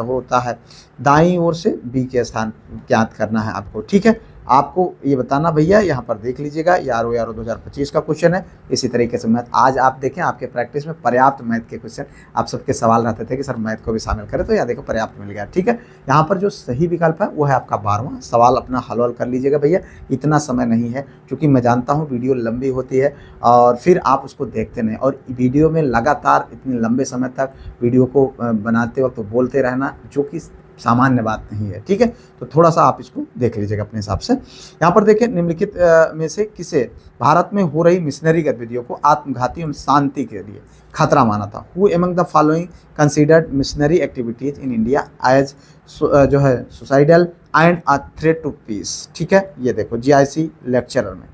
होता है, दाईं ओर से बी के स्थान ज्ञात करना है आपको, ठीक है। आपको ये बताना भैया, यहाँ पर देख लीजिएगा, यारो 2025 का क्वेश्चन है। इसी तरीके से मैथ आज आप देखें, आपके प्रैक्टिस में पर्याप्त मैथ के क्वेश्चन, आप सबके सवाल रहते थे कि सर मैथ को भी शामिल करें, तो यहाँ देखो पर्याप्त मिल गया, ठीक है। यहाँ पर जो सही विकल्प है वो है आपका 12वां सवाल। अपना हल कर लीजिएगा भैया, इतना समय नहीं है, क्योंकि मैं जानता हूँ वीडियो लंबी होती है और फिर आप उसको देखते नहीं, और वीडियो में लगातार इतने लंबे समय तक वीडियो को बनाते वक्त तो बोलते रहना, जो कि सामान्य बात नहीं है, ठीक है। तो थोड़ा सा आप इसको देख लीजिएगा अपने हिसाब से। यहाँ पर देखें, निम्नलिखित में से किसे भारत में हो रही मिशनरी गतिविधियों को आत्मघाती एवं शांति के लिए खतरा माना था? Who among the following considered missionary activities in India as जो है suicidal and a threat to peace, ठीक है। ये देखो GIC लेक्चरर में,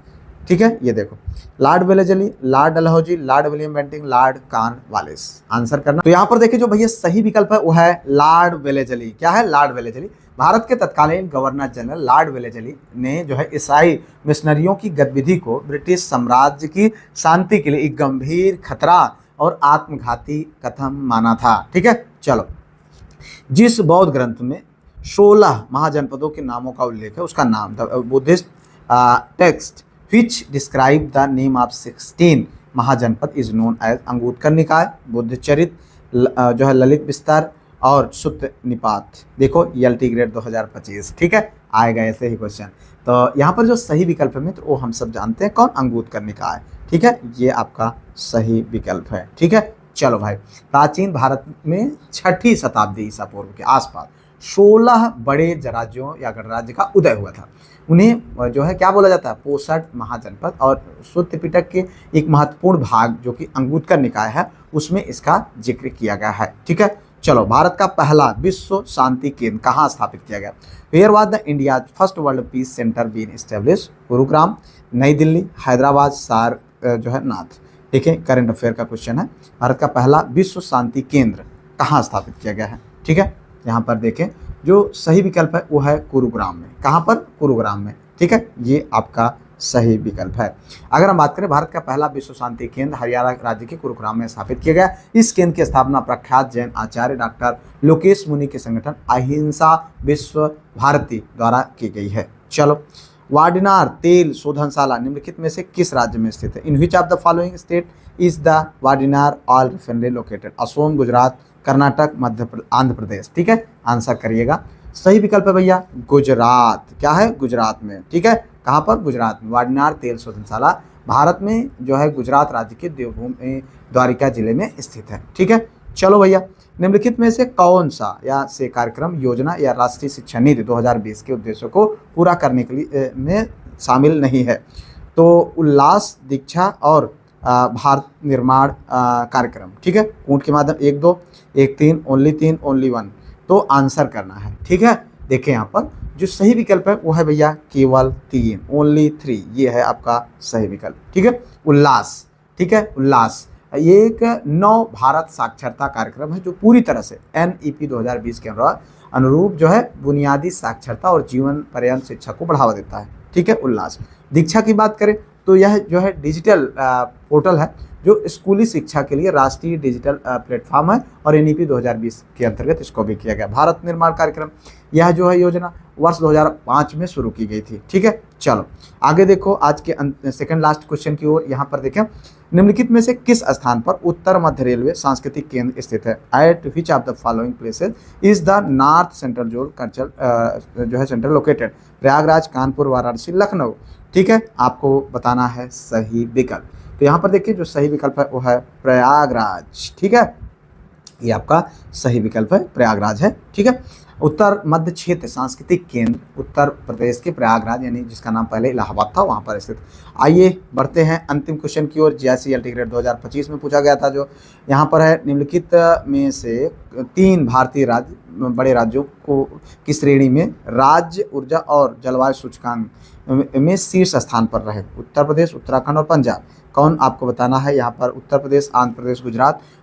ठीक है। ये देखो, Lord Wellesley, Lord Dalhousie, Lord William Bentinck, Lord Cornwallis. Answer करना। तो यहाँ पर देखिए जो भैया सही विकल्प है वो है लॉर्ड वेलेजली। क्या है? Lord Wellesley. भारत के तत्कालीन गवर्नर जनरल लॉर्ड वेलेजली ने जो है ईसाई मिशनरियों की गतिविधि को ब्रिटिश साम्राज्य की शांति के लिए एक गंभीर खतरा और आत्मघाती कथन माना था, ठीक है। चलो, जिस बौद्ध ग्रंथ में 16 महाजनपदों के नामों का उल्लेख है उसका नाम the Buddhist text which describe the name of 16 महाजनपद is known as अंगूत्तर निकाय, बुद्धचरित, जो है ललित विस्तार और सुत्त निपात। देखो ELT ग्रेड 2025, ठीक है, आएगा ऐसे ही क्वेश्चन। तो यहाँ पर जो सही विकल्प है मित्र वो हम सब जानते हैं, कौन? अंगूत्तर निकाय, ठीक है, ये आपका सही विकल्प है, ठीक है। चलो भाई, प्राचीन भारत में 6ठी शताब्दी ईसा पूर्व के आसपास 16 बड़े राज्यों या गणराज्य का उदय हुआ था। उन्हें जो है क्या बोला जाता है? पोषण महाजनपद। और सूत्र पिटक के एक महत्वपूर्ण भाग जो कि अंगूत्तर निकाय है उसमें इसका जिक्र किया गया है, ठीक है। चलो, भारत का पहला विश्व शांति केंद्र कहाँ स्थापित किया गया? Where was the India first world peace centre been establish? Gurugram, Nai Delhi, Hyderabad, जो है नाथ, ठीक है। करंट अफेयर का क्वेश्चन है। भारत का पहला विश्व शांति केंद्र कहाँ स्थापित किया गया है, ठीक है। यहाँ पर देखें, जो सही विकल्प है वो है गुरुग्राम में। कहाँ पर? गुरुग्राम में, ठीक है, ये आपका सही विकल्प है। अगर हम बात करें, भारत का पहला विश्व शांति केंद्र हरियाणा राज्य के गुरुग्राम में स्थापित किया गया। इस केंद्र की स्थापना प्रख्यात जैन आचार्य डॉक्टर लोकेश मुनि के संगठन अहिंसा विश्व भारती द्वारा की गई है। चलो, वाडिनार तेल शोधनशाला निम्नलिखित में से किस राज्य में स्थित है? In which of the following state is the Vadinar oil refinery located? Asom, Gujarat, Karnataka, Andhra Pradesh, ठीक है। आंसर करिएगा। सही विकल्प है भैया गुजरात। क्या है? गुजरात में, ठीक है। कहाँ पर? गुजरात में। वाडिनार तेल शोधनशाला भारत में जो है गुजरात राज्य के देवभूमि द्वारिका जिले में स्थित है, ठीक है। चलो भैया, निम्नलिखित में से कौन सा या से कार्यक्रम, योजना या राष्ट्रीय शिक्षा नीति 2020 के उद्देश्यों को पूरा करने के लिए में शामिल नहीं है? तो उल्लास, दीक्षा और भारत निर्माण कार्यक्रम, ठीक है। कूट के माध्यम 1 2 1 3 ओनली 1, तो आंसर करना है, ठीक है। देखिए यहाँ पर जो सही विकल्प है वो है भैया केवल 3, ओनली 3, ये है आपका सही विकल्प, ठीक है। उल्लास, ठीक है, उल्लास ये एक नव भारत साक्षरता कार्यक्रम है जो पूरी तरह से NEP 2020 के अनुरूप जो है बुनियादी साक्षरता और जीवन पर्यंत शिक्षा को बढ़ावा देता है, ठीक है। उल्लास। दीक्षा की बात करें तो यह जो है डिजिटल पोर्टल है जो स्कूली शिक्षा के लिए राष्ट्रीय डिजिटल प्लेटफॉर्म है और NEP 2020 के अंतर्गत इसको भी किया गया। भारत निर्माण कार्यक्रम, यह जो है योजना वर्ष 2005 में शुरू की गई थी, ठीक है। चलो आगे देखो आज के सेकंड लास्ट क्वेश्चन की ओर। यहाँ पर देखें, निम्नलिखित में से किस स्थान पर उत्तर मध्य रेलवे सांस्कृतिक केंद्र स्थित है? Eight which of the following places is the north central zone culture जो है सेंटर लोकेटेड? प्रयागराज, कानपुर, वाराणसी, लखनऊ, ठीक है। आपको बताना है सही विकल्प। तो यहाँ पर देखिए जो सही विकल्प है वो है प्रयागराज, ठीक है। ये आपका सही विकल्प है, प्रयागराज है, ठीक है। उत्तर मध्य क्षेत्र सांस्कृतिक केंद्र उत्तर प्रदेश के प्रयागराज, यानी जिसका नाम पहले इलाहाबाद था, वहाँ पर स्थित। आइए बढ़ते हैं अंतिम क्वेश्चन की ओर। JICLT ग्रेड 2025 में पूछा गया था, जो यहाँ पर है, निम्नलिखित में से 3 भारतीय राज्य बड़े राज्यों को की श्रेणी में राज्य ऊर्जा और जलवायु सूचकांक में शीर्ष स्थान पर रहे? उत्तर प्रदेश, उत्तराखंड और पंजाब। कौन? आपको बताना है। यहाँ पर उत्तर प्रदेश, आंध्र प्रदेश,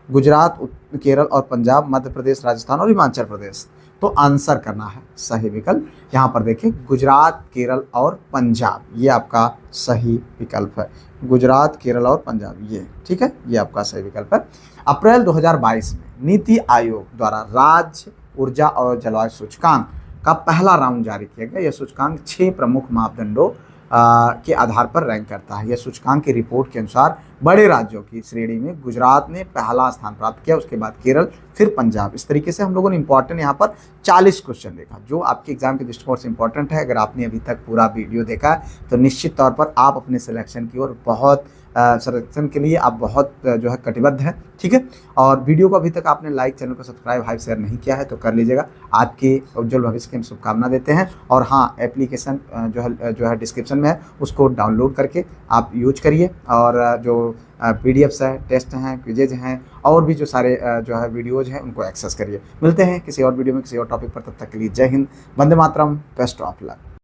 गुजरात, केरल और पंजाब, मध्य प्रदेश, राजस्थान और हिमाचल प्रदेश। तो आंसर करना है सही विकल्प। यहाँ पर देखिए गुजरात, केरल और पंजाब, ये आपका सही विकल्प है। गुजरात, केरल और पंजाब, ये ठीक है, ये आपका सही विकल्प है। अप्रैल 2022 में नीति आयोग द्वारा राज्य ऊर्जा और जलवायु सूचकांक का पहला राउंड जारी किया गया। यह सूचकांक 6 प्रमुख मापदंडों के आधार पर रैंक करता है। यह सूचकांक की रिपोर्ट के अनुसार बड़े राज्यों की श्रेणी में गुजरात ने पहला स्थान प्राप्त किया, उसके बाद केरल, फिर पंजाब। इस तरीके से हम लोगों ने इंपॉर्टेंट यहाँ पर 40 क्वेश्चन देखा जो आपके एग्जाम के दृष्टिकोण से इंपॉर्टेंट है। अगर आपने अभी तक पूरा वीडियो देखा है तो निश्चित तौर पर आप अपने सिलेक्शन की ओर बहुत सिलेक्शन के लिए आप बहुत जो है कटिबद्ध हैं, ठीक है। और वीडियो को अभी तक आपने लाइक, चैनल को सब्सक्राइब, हाइप, शेयर नहीं किया है तो कर लीजिएगा। आपके उज्जवल भविष्य की हम शुभकामना देते हैं। और हाँ, एप्लीकेशन जो है डिस्क्रिप्शन में है, उसको डाउनलोड करके आप यूज करिए। और जो PDFs है, टेस्ट हैं, क्विजेज हैं और भी जो सारे जो है वीडियोज़ हैं उनको एक्सेस करिए। मिलते हैं किसी और वीडियो में किसी और टॉपिक पर, तब तक के लिए जय Hind, Vande Mataram, best of luck.